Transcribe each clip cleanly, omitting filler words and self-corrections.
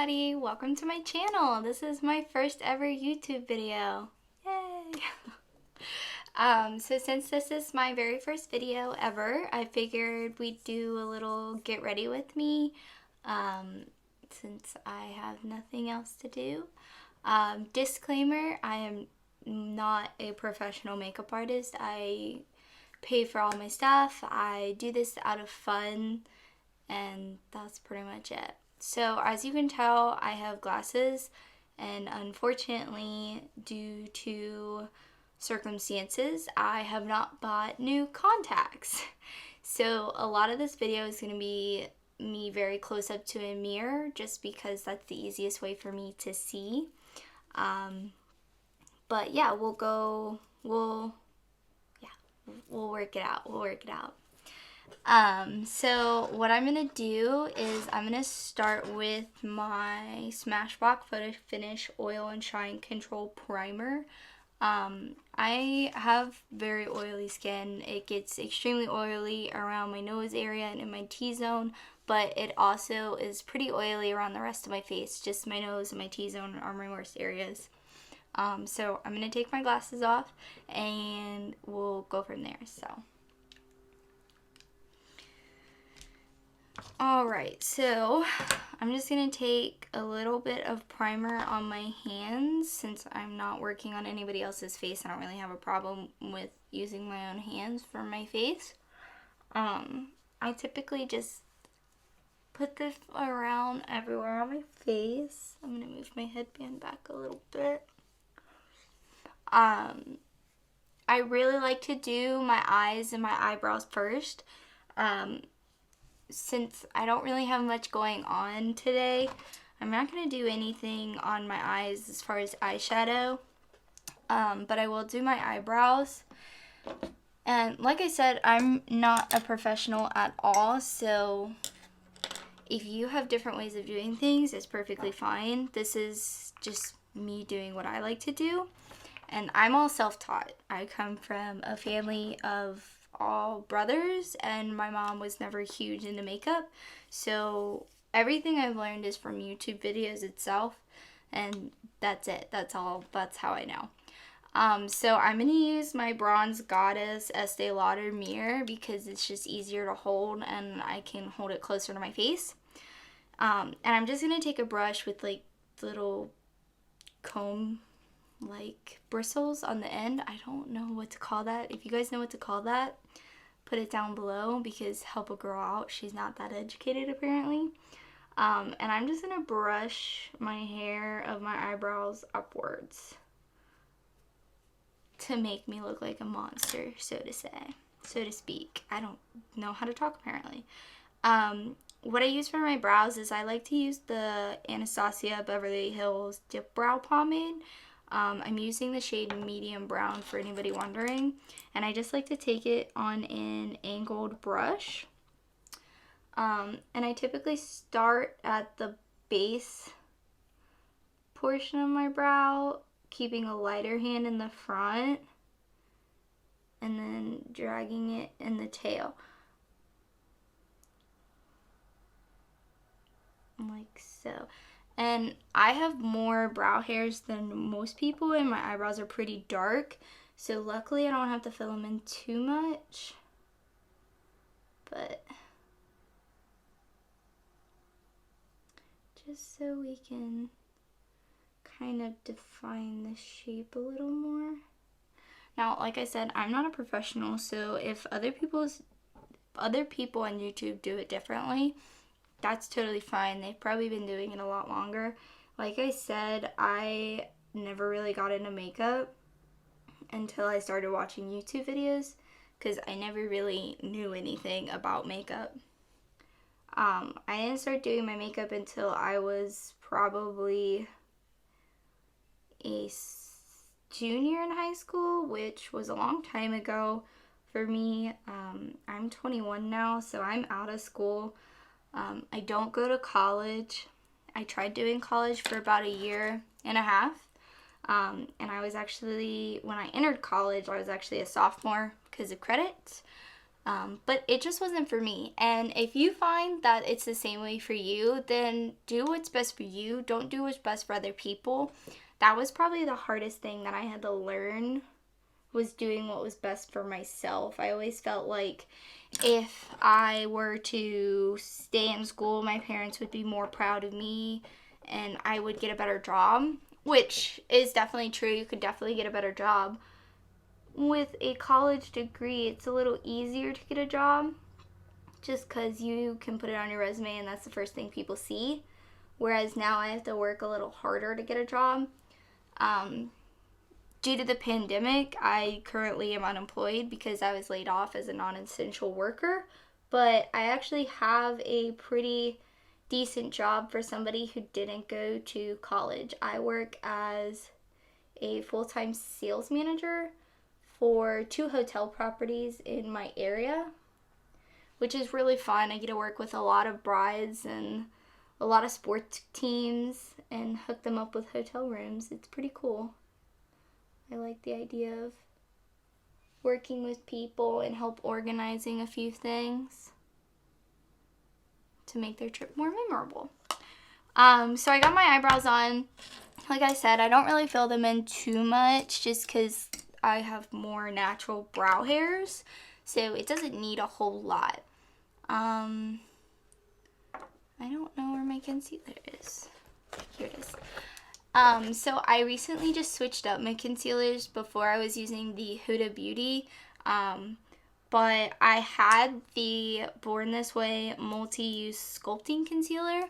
everybody, welcome to my channel. This is my first ever YouTube video. Yay! So since this is my very first video ever, I figured we'd do a little get ready with me since I have nothing else to do. Disclaimer, I am not a professional makeup artist. I pay for all my stuff. I do this out of fun, and that's pretty much it. So as you can tell, I have glasses, and unfortunately, due to circumstances, I have not bought new contacts. So a lot of this video is going to be me very close up to a mirror, just because that's the easiest way for me to see. But yeah, we'll work it out. So what I'm going to do is I'm going to start with my Smashbox Photo Finish Oil and Shine Control Primer. I have very oily skin. It gets extremely oily around my nose area and in my T-zone, but it also is pretty oily around the rest of my face. Just my nose and my T-zone are my worst areas. So I'm going to take my glasses off and we'll go from there. Alright, so I'm just going to take a little bit of primer on my hands. Since I'm not working on anybody else's face, I don't really have a problem with using my own hands for my face. I typically just put this around everywhere on my face. I'm going to move my headband back a little bit. I really like to do my eyes and my eyebrows first. Since I don't really have much going on today, I'm not going to do anything on my eyes as far as eyeshadow, but I will do my eyebrows. And like I said, I'm not a professional at all, so if you have different ways of doing things, it's perfectly fine. This is just me doing what I like to do, and I'm all self-taught. I come from a family of all brothers, and my mom was never huge into makeup, so everything I've learned is from YouTube videos itself, and that's it. That's how I know. So I'm going to use my Bronze Goddess Este Lauder mirror because it's just easier to hold and I can hold it closer to my face. And I'm just going to take a brush with like little comb like bristles on the end. I don't know what to call that. If you guys know what to call that, put it down below, because help a girl out. She's not that educated apparently. And I'm just gonna brush my hair of my eyebrows upwards to make me look like a monster, so to speak. I don't know how to talk apparently. What I use for my brows is I like to use the Anastasia Beverly Hills Dip Brow Pomade. I'm using the shade medium brown for anybody wondering, and I just like to take it on an angled brush. And I typically start at the base portion of my brow, keeping a lighter hand in the front, and then dragging it in the tail. Like so. And I have more brow hairs than most people, and my eyebrows are pretty dark, so luckily I don't have to fill them in too much. But just so we can kind of define the shape a little more. Now, like I said, I'm not a professional, so if other people on YouTube do it differently, that's totally fine. They've probably been doing it a lot longer. Like I said, I never really got into makeup until I started watching YouTube videos, because I never really knew anything about makeup. I didn't start doing my makeup until I was probably a junior in high school, which was a long time ago for me. I'm 21 now, so I'm out of school. I don't go to college. I tried doing college for about a year and a half. And I was actually, when I entered college, I was actually a sophomore because of credits. But it just wasn't for me. And if you find that it's the same way for you, then do what's best for you. Don't do what's best for other people. That was probably the hardest thing that I had to learn, was doing what was best for myself. I always felt like if I were to stay in school, my parents would be more proud of me and I would get a better job, which is definitely true. You could definitely get a better job. With a college degree, it's a little easier to get a job just because you can put it on your resume and that's the first thing people see. Whereas now I have to work a little harder to get a job. Due to the pandemic, I currently am unemployed because I was laid off as a non-essential worker. But I actually have a pretty decent job for somebody who didn't go to college. I work as a full-time sales manager for 2 hotel properties in my area, which is really fun. I get to work with a lot of brides and a lot of sports teams and hook them up with hotel rooms. It's pretty cool. I like the idea of working with people and help organizing a few things to make their trip more memorable. So I got my eyebrows on. Like I said, I don't really fill them in too much just because I have more natural brow hairs, so it doesn't need a whole lot. I don't know where my concealer is. Here it is. So I recently just switched up my concealers. Before I was using the Huda Beauty, but I had the Born This Way multi-use sculpting concealer,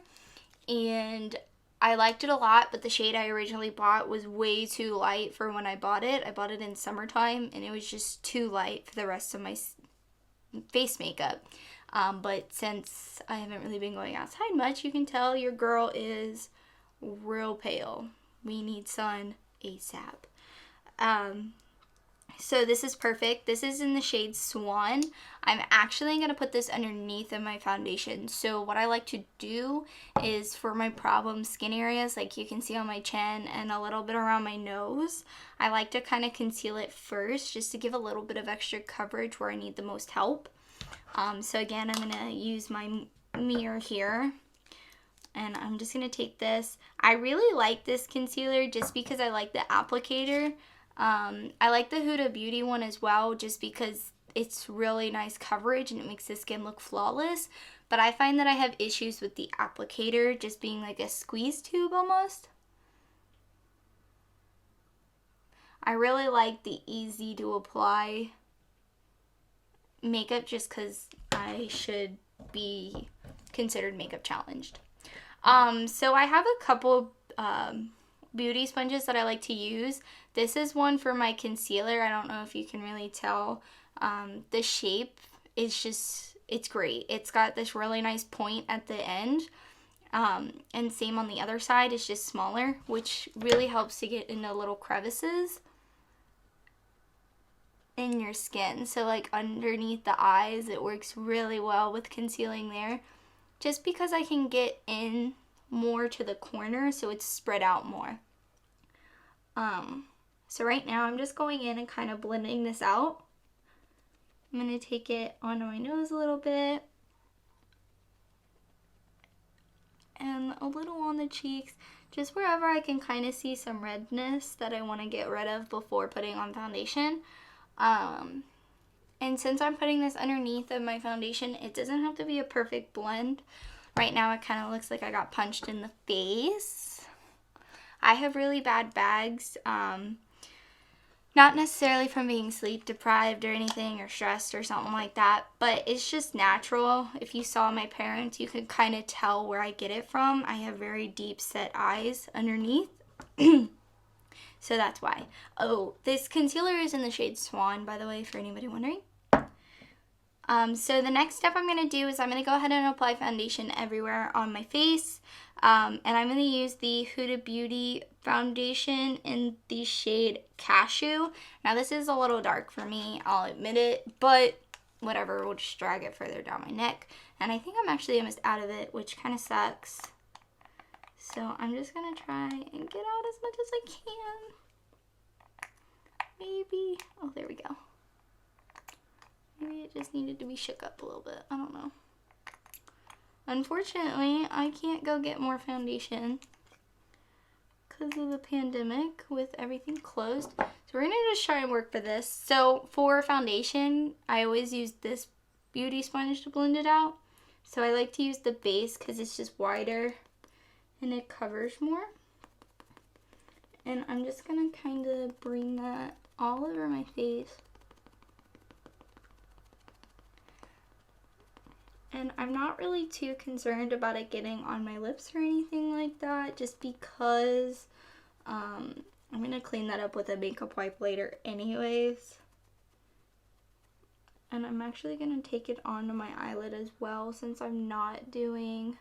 and I liked it a lot, but the shade I originally bought was way too light for when I bought it. I bought it in summertime, and it was just too light for the rest of my face makeup. But since I haven't really been going outside much, you can tell your girl is real pale. We need sun ASAP. So this is perfect. This is in the shade Swan. I'm actually going to put this underneath of my foundation. So what I like to do is for my problem skin areas, like you can see on my chin and a little bit around my nose, I like to kind of conceal it first just to give a little bit of extra coverage where I need the most help. So again, I'm going to use my mirror here. And I'm just going to take this. I really like this concealer just because I like the applicator. I like the Huda Beauty one as well just because it's really nice coverage and it makes the skin look flawless. But I find that I have issues with the applicator just being like a squeeze tube almost. I really like the easy to apply makeup just because I should be considered makeup challenged. So I have a couple beauty sponges that I like to use. This is one for my concealer. I don't know if you can really tell. The shape is just, it's great. It's got this really nice point at the end. And same on the other side, it's just smaller, which really helps to get into little crevices in your skin. So like underneath the eyes, it works really well with concealing there. Just because I can get in more to the corner so it's spread out more. So right now I'm just going in and kind of blending this out. I'm going to take it onto my nose a little bit. And a little on the cheeks. Just wherever I can kind of see some redness that I want to get rid of before putting on foundation. And since I'm putting this underneath of my foundation, it doesn't have to be a perfect blend. Right now it kind of looks like I got punched in the face. I have really bad bags. Not necessarily from being sleep deprived or anything or stressed or something like that, but it's just natural. If you saw my parents, you could kind of tell where I get it from. I have very deep set eyes underneath. So that's why. Oh, this concealer is in the shade Swan, by the way, for anybody wondering. So the next step I'm going to do is I'm going to go ahead and apply foundation everywhere on my face. And I'm going to use the Huda Beauty foundation in the shade Cashew. Now this is a little dark for me, I'll admit it, but whatever, we'll just drag it further down my neck. And I think I'm actually almost out of it, which kind of sucks. So I'm just going to try and get out as much as I can. Maybe, oh, there we go. Maybe it just needed to be shook up a little bit. I don't know. Unfortunately, I can't go get more foundation because of the pandemic with everything closed. So we're going to just try and work for this. So for foundation, I always use this beauty sponge to blend it out. So I like to use the base because it's just wider and it covers more. And I'm just going to kind of bring that all over my face. And I'm not really too concerned about it getting on my lips or anything like that, just because I'm going to clean that up with a makeup wipe later anyways. And I'm actually going to take it onto my eyelid as well, since I'm not doing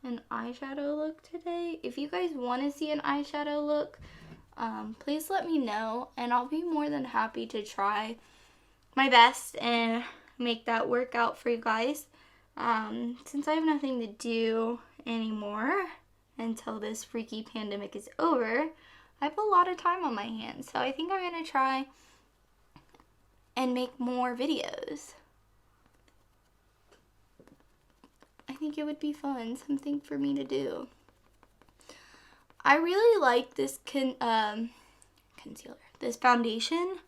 an eyeshadow look today. If you guys want to see an eyeshadow look, please let me know, and I'll be more than happy to try my best and make that work out for you guys. Since I have nothing to do anymore until this freaky pandemic is over, I have a lot of time on my hands. So I think I'm going to try and make more videos. I think it would be fun, something for me to do. I really like this concealer, this foundation.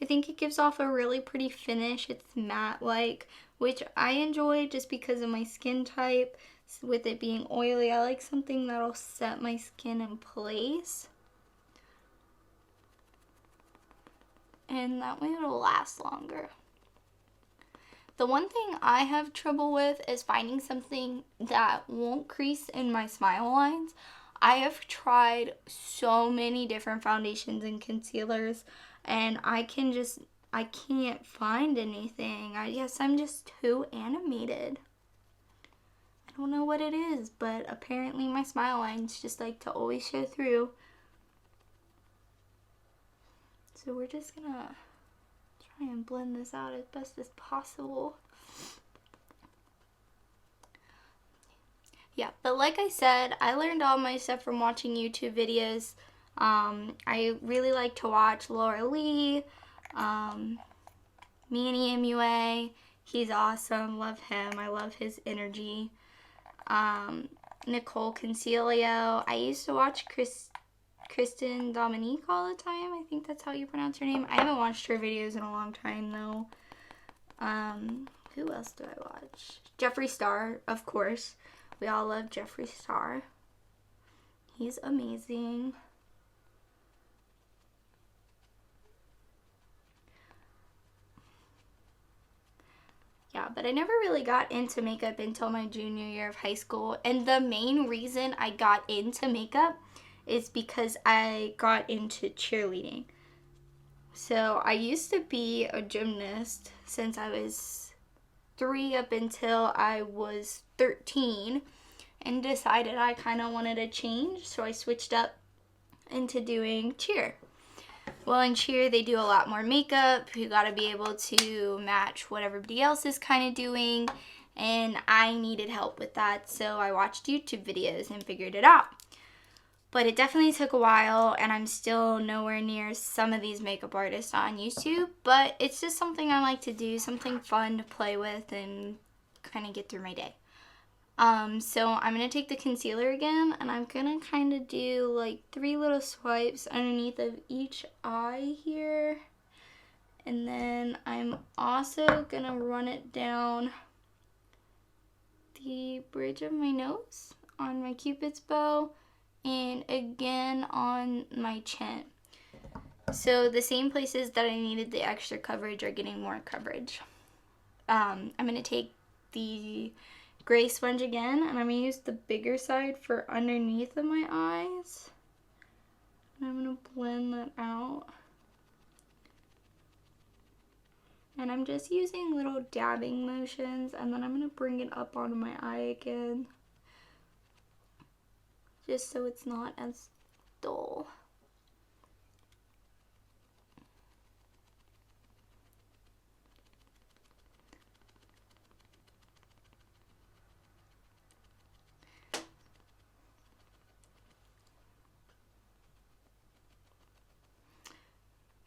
I think it gives off a really pretty finish. It's matte-like, which I enjoy just because of my skin type. With it being oily, I like something that'll set my skin in place. And that way it'll last longer. The one thing I have trouble with is finding something that won't crease in my smile lines. I have tried so many different foundations and concealers, and I can't find anything. I guess I'm just too animated. I don't know what it is, but apparently my smile lines just like to always show through. So we're just gonna try and blend this out as best as possible. Yeah, but like I said, I learned all my stuff from watching YouTube videos. I really like to watch Laura Lee, Manny MUA. He's awesome. Love him. I love his energy. Nicole Concilio. I used to watch Kristen Dominique all the time. I think that's how you pronounce her name. I haven't watched her videos in a long time though. Who else do I watch? Jeffree Star, of course. We all love Jeffree Star. He's amazing. Yeah, but I never really got into makeup until my junior year of high school. And the main reason I got into makeup is because I got into cheerleading. So I used to be a gymnast since I was 3 up until I was 13, and decided I kind of wanted a change, so I switched up into doing cheer. Well, in cheer, they do a lot more makeup. You gotta be able to match what everybody else is kind of doing, and I needed help with that, so I watched YouTube videos and figured it out. But it definitely took a while, and I'm still nowhere near some of these makeup artists on YouTube, but it's just something I like to do, something fun to play with and kind of get through my day. So I'm going to take the concealer again, and I'm going to kind of do like 3 little swipes underneath of each eye here. And then I'm also going to run it down the bridge of my nose on my Cupid's bow, and again on my chin. So the same places that I needed the extra coverage are getting more coverage. I'm going to take the gray sponge again, and I'm going to use the bigger side for underneath of my eyes. And I'm going to blend that out. And I'm just using little dabbing motions, and then I'm going to bring it up onto my eye again, just so it's not as dull.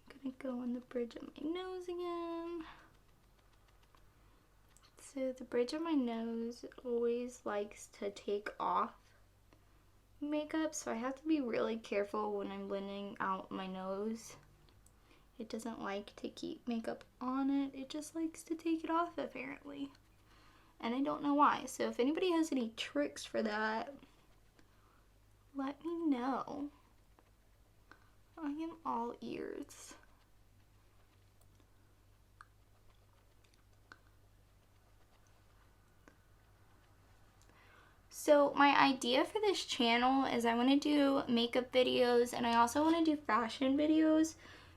I'm gonna go on the bridge of my nose again. So the bridge of my nose always likes to take off makeup, so I have to be really careful when I'm blending out my nose. It doesn't like to keep makeup on it. It just likes to take it off, apparently. And I don't know why. So if anybody has any tricks for that, let me know. I am all ears. So my idea for this channel is I want to do makeup videos, and I also want to do fashion videos,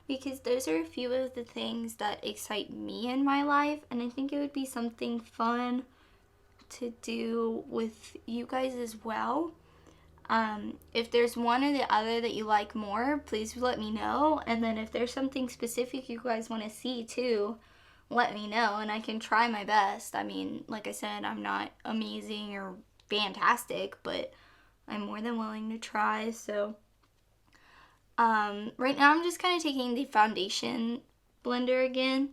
because those are a few of the things that excite me in my life, and I think it would be something fun to do with you guys as well. If there's one or the other that you like more, please let me know. And then if there's something specific you guys want to see too, let me know, and I can try my best. I mean, like I said, I'm not amazing or fantastic, but I'm more than willing to try. So right now I'm just kind of taking the foundation blender again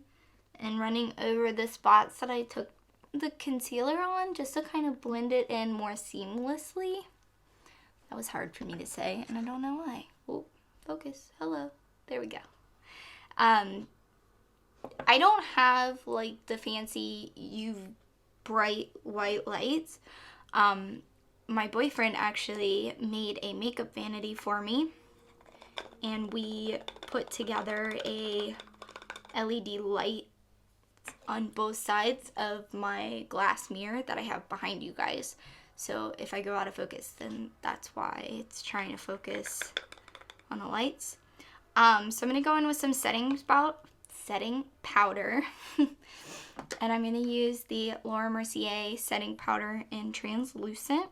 and running over the spots that I took the concealer on, just to kind of blend it in more seamlessly. That was hard for me to say, and I don't know why. Oh, focus. Hello. There we go. I don't have like the fancy bright white lights. My boyfriend actually made a makeup vanity for me, and we put together a LED light on both sides of my glass mirror that I have behind you guys. So if I go out of focus, then that's why it's trying to focus on the lights. So I'm going to go in with some setting powder. And I'm going to use the Laura Mercier setting powder in translucent.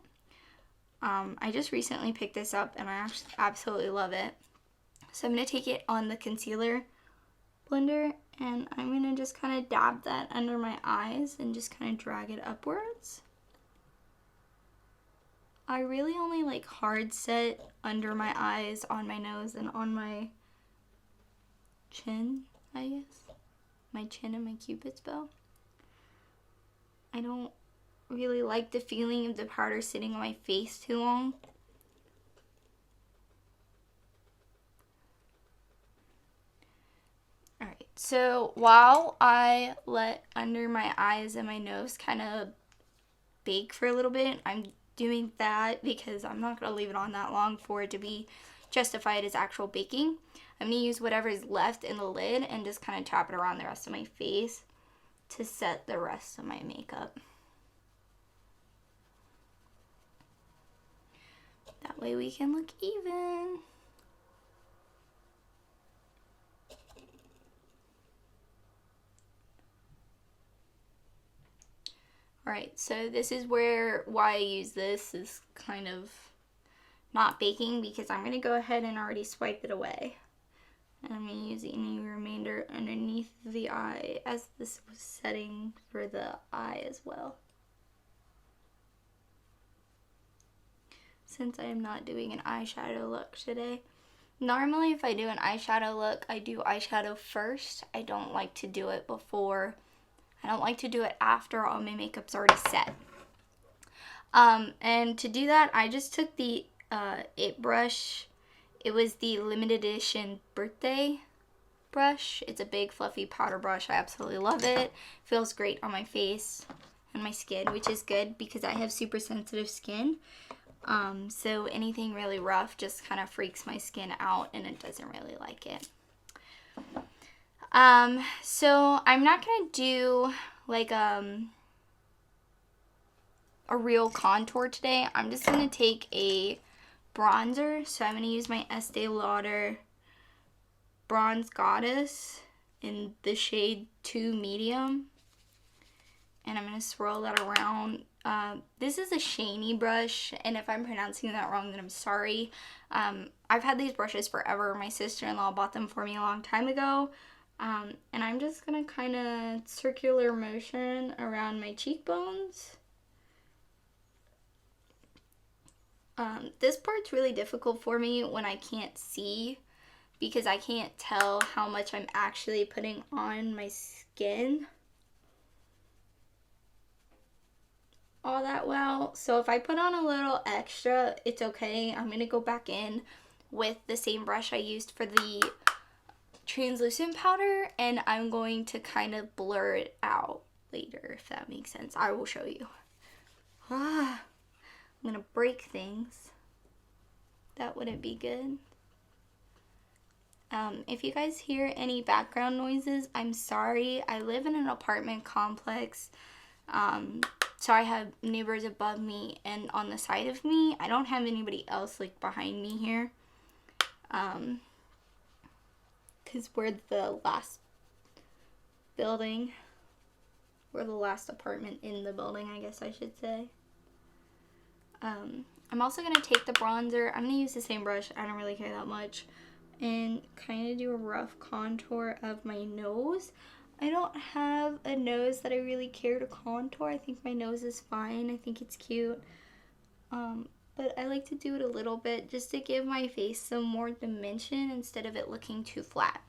I just recently picked this up and I absolutely love it. So I'm going to take it on the concealer blender, and I'm going to just kind of dab that under my eyes and just kind of drag it upwards. I really only like hard set under my eyes, on my nose, and on my chin, I guess. My chin and my cupid's bow. I don't really like the feeling of the powder sitting on my face too long. Alright, so while I let under my eyes and my nose kind of bake for a little bit, I'm doing that because I'm not going to leave it on that long for it to be justified as actual baking. I'm going to use whatever is left in the lid and just kind of tap it around the rest of my face to set the rest of my makeup. That way we can look even. Alright, so this is why I use this is kind of not baking, because I'm going to go ahead and already swipe it away. And I'm going to use any remainder underneath the eye, as this was setting for the eye as well. Since I am not doing an eyeshadow look today. Normally if I do an eyeshadow look, I do eyeshadow first. I don't like to do it before. I don't like to do it after all my makeup's already set. And to do that, I just took the It brush. It was the limited edition birthday brush. It's a big fluffy powder brush. I absolutely love it. Feels great on my face and my skin, which is good because I have super sensitive skin. So anything really rough just kind of freaks my skin out, and it doesn't really like it. So I'm not going to do like a real contour today. I'm just going to take a bronzer. So I'm going to use my Este Lauder Bronze Goddess in the shade 2 medium. And I'm going to swirl that around. This is a shiny brush, and if I'm pronouncing that wrong, then I'm sorry. I've had these brushes forever. My sister-in-law bought them for me a long time ago. And I'm just going to kind of circular motion around my cheekbones. This part's really difficult for me when I can't see, because I can't tell how much I'm actually putting on my skin. all that well. So if I put on a little extra, it's okay. I'm going to go back in with the same brush I used for the translucent powder, and I'm going to kind of blur it out later, if that makes sense. I will show you. I'm going to break things. That wouldn't be good. If you guys hear any background noises, I'm sorry. I live in an apartment complex, so I have neighbors above me and on the side of me. I don't have anybody else like behind me here, because we're the last building. We're the last apartment in the building, I guess I should say. I'm also going to take the bronzer. I'm going to use the same brush. I don't really care that much. And kind of do a rough contour of my nose. I don't have a nose that I really care to contour. I think my nose is fine. I think it's cute. But I like to do it a little bit just to give my face some more dimension instead of it looking too flat.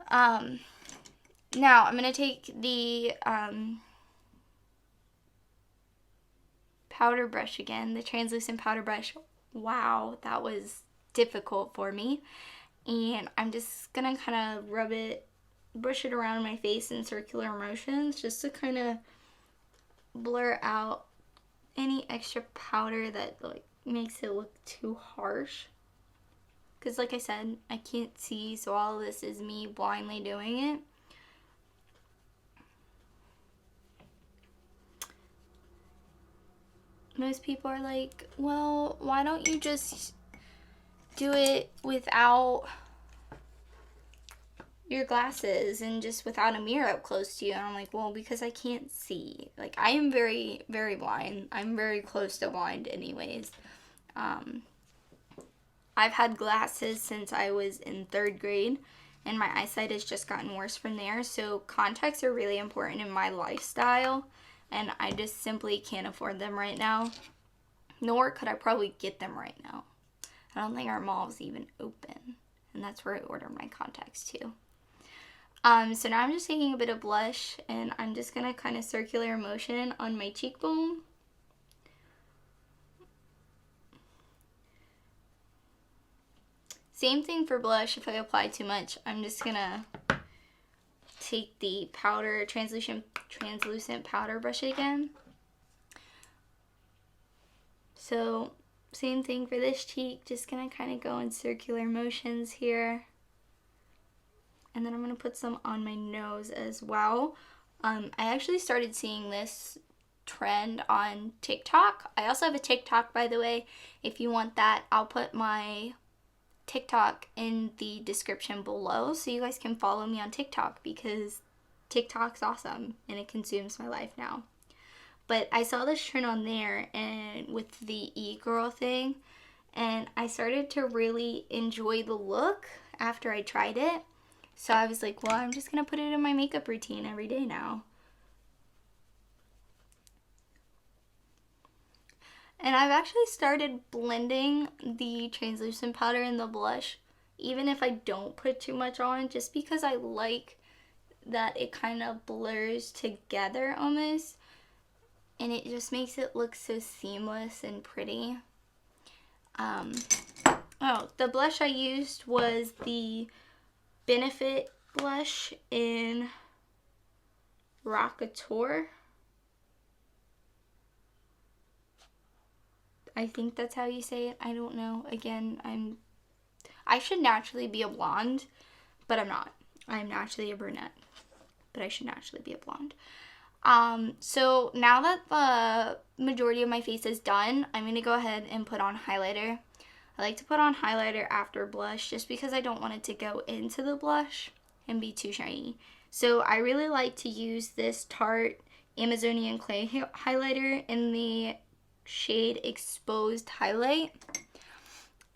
Now I'm going to take the powder brush again, the translucent powder brush. Wow, that was difficult for me. And I'm just gonna kind of brush it around my face in circular motions just to kind of blur out any extra powder that like makes it look too harsh. Because like I said, I can't see, so all this is me blindly doing it. Most people are like, well, why don't you just do it without your glasses and just without a mirror up close to you? And I'm like, well, because I can't see. Like, I am very, very blind. I'm very close to blind anyways. I've had glasses since I was in 3rd grade, and my eyesight has just gotten worse from there. So contacts are really important in my lifestyle, and I just simply can't afford them right now. Nor could I probably get them right now. I don't think our mall is even open, and that's where I order my contacts too. So now I'm just taking a bit of blush, and I'm just gonna kind of circular motion on my cheekbone. Same thing for blush. If I apply too much, I'm just gonna take the powder, translucent powder brush again. So same thing for this cheek, just gonna kind of go in circular motions here. And then I'm gonna put some on my nose as well. I actually started seeing this trend on TikTok. I also have a TikTok, by the way. If you want that, I'll put my TikTok in the description below so you guys can follow me on TikTok, because TikTok's awesome and it consumes my life now. But I saw this trend on there and with the e-girl thing, and I started to really enjoy the look after I tried it. So I was like, well, I'm just gonna put it in my makeup routine every day now. And I've actually started blending the translucent powder and the blush, even if I don't put too much on, just because I like that it kind of blurs together almost. And it just makes it look so seamless and pretty. Oh, the blush I used was the Benefit blush in Rockateur. I think that's how you say it. I don't know. Again, I should naturally be a blonde, but I'm not. I'm naturally a brunette, but I should naturally be a blonde. So now that the majority of my face is done, I'm going to go ahead and put on highlighter. I like to put on highlighter after blush just because I don't want it to go into the blush and be too shiny. So I really like to use this Tarte Amazonian Clay highlighter in the shade Exposed Highlight.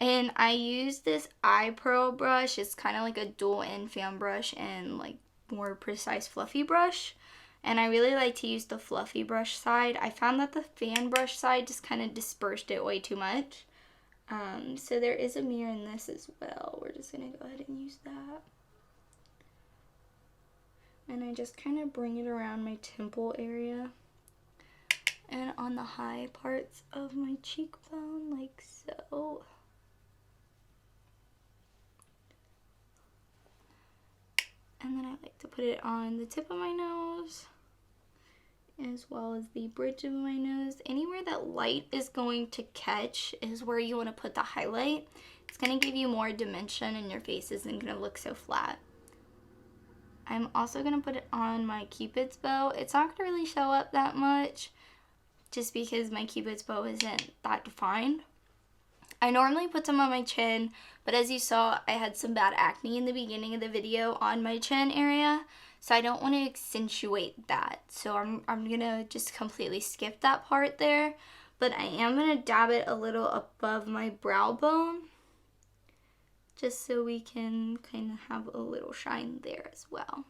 And I use this eye pearl brush. It's kind of like a dual end fan brush and like more precise fluffy brush. And I really like to use the fluffy brush side. I found that the fan brush side just kind of dispersed it way too much. So there is a mirror in this as well. We're just going to go ahead and use that. And I just kind of bring it around my temple area. and on the high parts of my cheekbone, like so. And then I like to put it on the tip of my nose, as well as the bridge of my nose. Anywhere that light is going to catch is where you want to put the highlight. It's going to give you more dimension and your face isn't going to look so flat. I'm also going to put it on my Cupid's bow. It's not going to really show up that much just because my Cupid's bow isn't that defined. I normally put some on my chin, but as you saw, I had some bad acne in the beginning of the video on my chin area, so I don't want to accentuate that. So I'm going to just completely skip that part there, but I am going to dab it a little above my brow bone, just so we can kind of have a little shine there as well.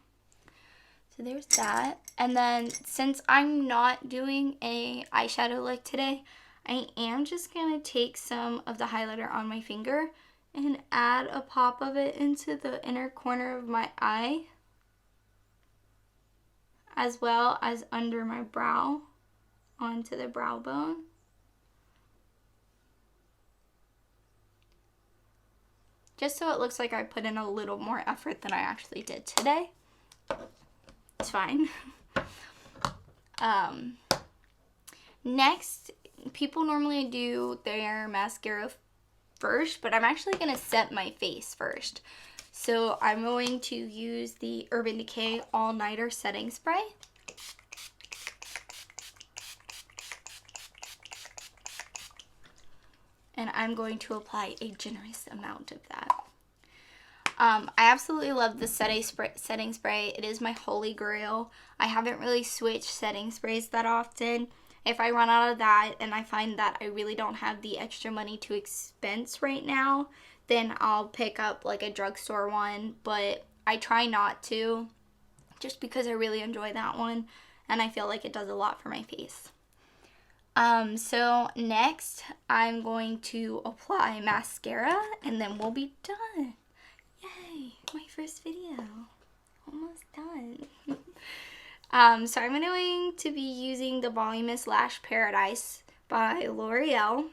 So there's that. And then since I'm not doing a eyeshadow look today, I am just going to take some of the highlighter on my finger and add a pop of it into the inner corner of my eye, as well as under my brow onto the brow bone. Just so it looks like I put in a little more effort than I actually did today. It's fine. Next, people normally do their mascara first, but I'm actually going to set my face first. So I'm going to use the Urban Decay All Nighter Setting Spray. And I'm going to apply a generous amount of that. I absolutely love the setting spray. It is my holy grail. I haven't really switched setting sprays that often. If I run out of that and I find that I really don't have the extra money to expense right now, then I'll pick up like a drugstore one, but I try not to just because I really enjoy that one and I feel like it does a lot for my face. So next I'm going to apply mascara and then we'll be done. Yay, my first video, almost done. So I'm going to be using the Voluminous Lash Paradise by L'Oreal.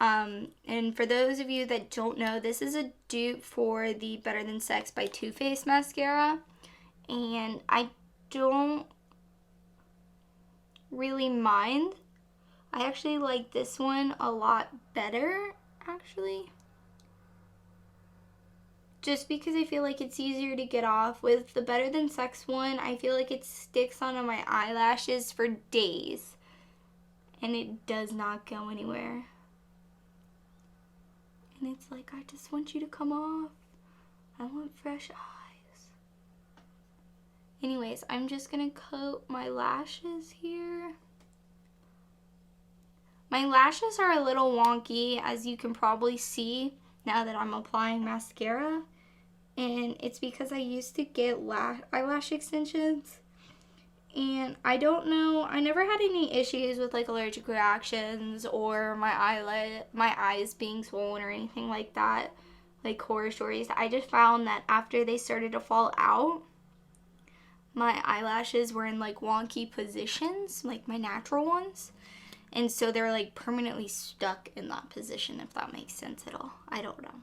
And for those of you that don't know, this is a dupe for the Better Than Sex by Too Faced mascara. And I don't really mind. I actually like this one a lot better, actually. Just because I feel like it's easier to get off. With the Better Than Sex one, I feel like it sticks onto my eyelashes for days. And it does not go anywhere. And it's like, I just want you to come off. I want fresh eyes. Anyways, I'm just going to coat my lashes here. My lashes are a little wonky, as you can probably see now that I'm applying mascara. And it's because I used to get eyelash extensions. And I don't know, I never had any issues with like allergic reactions or my eyes being swollen or anything like that, like horror stories. I just found that after they started to fall out, my eyelashes were in like wonky positions, like my natural ones. And so they're like permanently stuck in that position, if that makes sense at all. I don't know.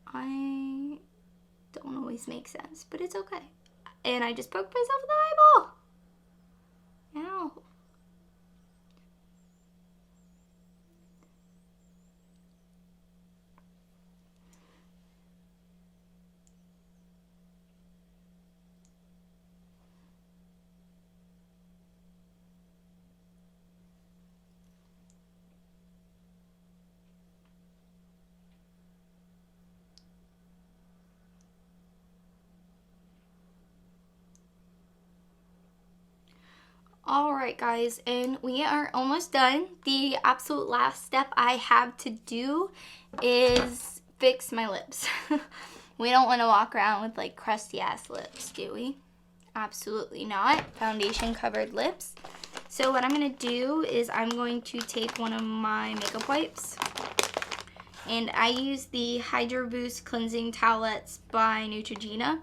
I don't always make sense, but it's okay. And I just poked myself in the eyeball. Ow. Alright guys, and we are almost done. The absolute last step I have to do is fix my lips. We don't want to walk around with like crusty ass lips, do we? Absolutely not. Foundation covered lips. So what I'm going to do is I'm going to take one of my makeup wipes. And I use the Hydro Boost Cleansing Towelettes by Neutrogena.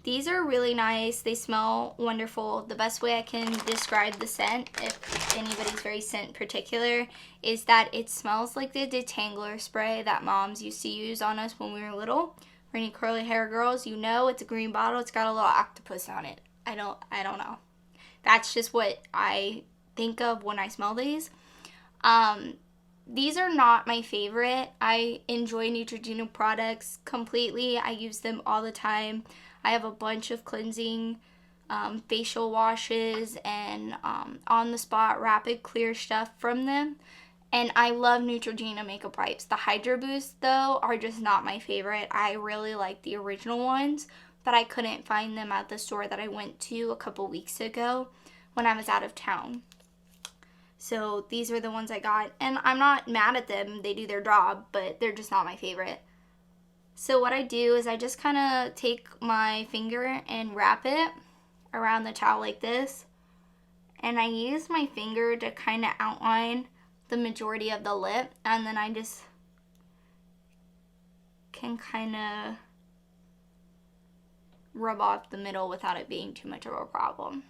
These are really nice. They smell wonderful. The best way I can describe the scent, if anybody's very scent particular, is that it smells like the detangler spray that moms used to use on us when we were little. For any curly hair girls, you know it's a green bottle. It's got a little octopus on it. I don't know. That's just what I think of when I smell these. These are not my favorite. I enjoy Neutrogena products completely. I use them all the time. I have a bunch of cleansing facial washes and on-the-spot rapid clear stuff from them. And I love Neutrogena makeup wipes. The Hydro Boost, though, are just not my favorite. I really like the original ones, but I couldn't find them at the store that I went to a couple weeks ago when I was out of town. So these are the ones I got, and I'm not mad at them. They do their job, but they're just not my favorite. So what I do is I just kind of take my finger and wrap it around the towel like this, and I use my finger to kind of outline the majority of the lip, and then I just can kind of rub off the middle without it being too much of a problem.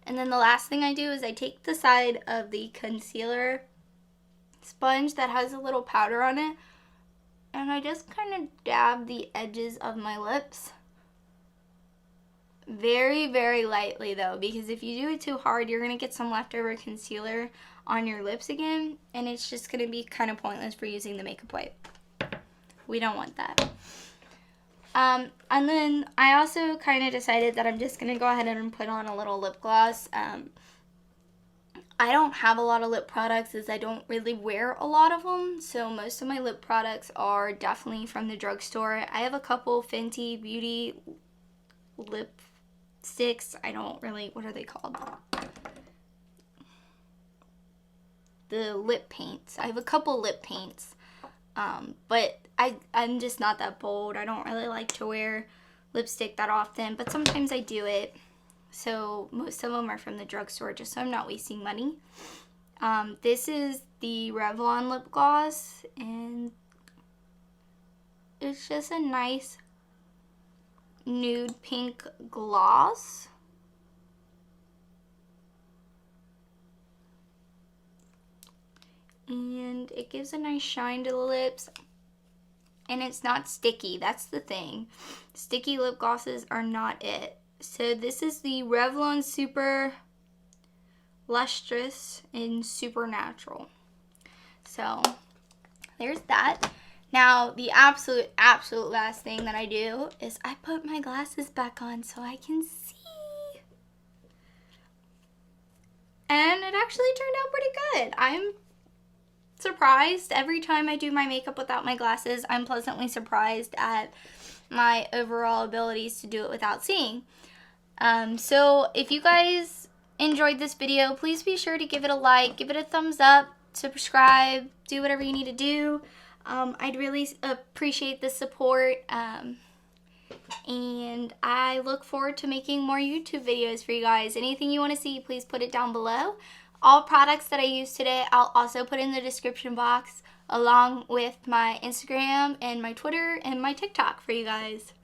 And then the last thing I do is I take the side of the concealer sponge that has a little powder on it, and I just kind of dab the edges of my lips. Very, very lightly though, because if you do it too hard, you're going to get some leftover concealer on your lips again, and it's just going to be kind of pointless for using the makeup wipe. We don't want that. And then I also kind of decided that I'm just going to go ahead and put on a little lip gloss. I don't have a lot of lip products as I don't really wear a lot of them. So most of my lip products are definitely from the drugstore. I have a couple Fenty Beauty lipsticks. I don't really, what are they called? The lip paints. I have a couple lip paints. But I'm just not that bold. I don't really like to wear lipstick that often, but sometimes I do it. So most of them are from the drugstore, just so I'm not wasting money. This is the Revlon lip gloss, and it's just a nice nude pink gloss. And it gives a nice shine to the lips. And it's not sticky. That's the thing. Sticky lip glosses are not it. So this is the Revlon Super Lustrous and Supernatural. So there's that. Now the absolute last thing that I do is I put my glasses back on so I can see. And it actually turned out pretty good. I'm surprised. Every time I do my makeup without my glasses, I'm pleasantly surprised at my overall abilities to do it without seeing. So if you guys enjoyed this video, please be sure to give it a like, give it a thumbs up, subscribe, do whatever you need to do. I'd really appreciate the support, and I look forward to making more YouTube videos for you guys. Anything you want to see, please put it down below. All products that I use today, I'll also put in the description box, along with my Instagram and my Twitter and my TikTok for you guys.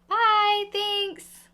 Bye, thanks.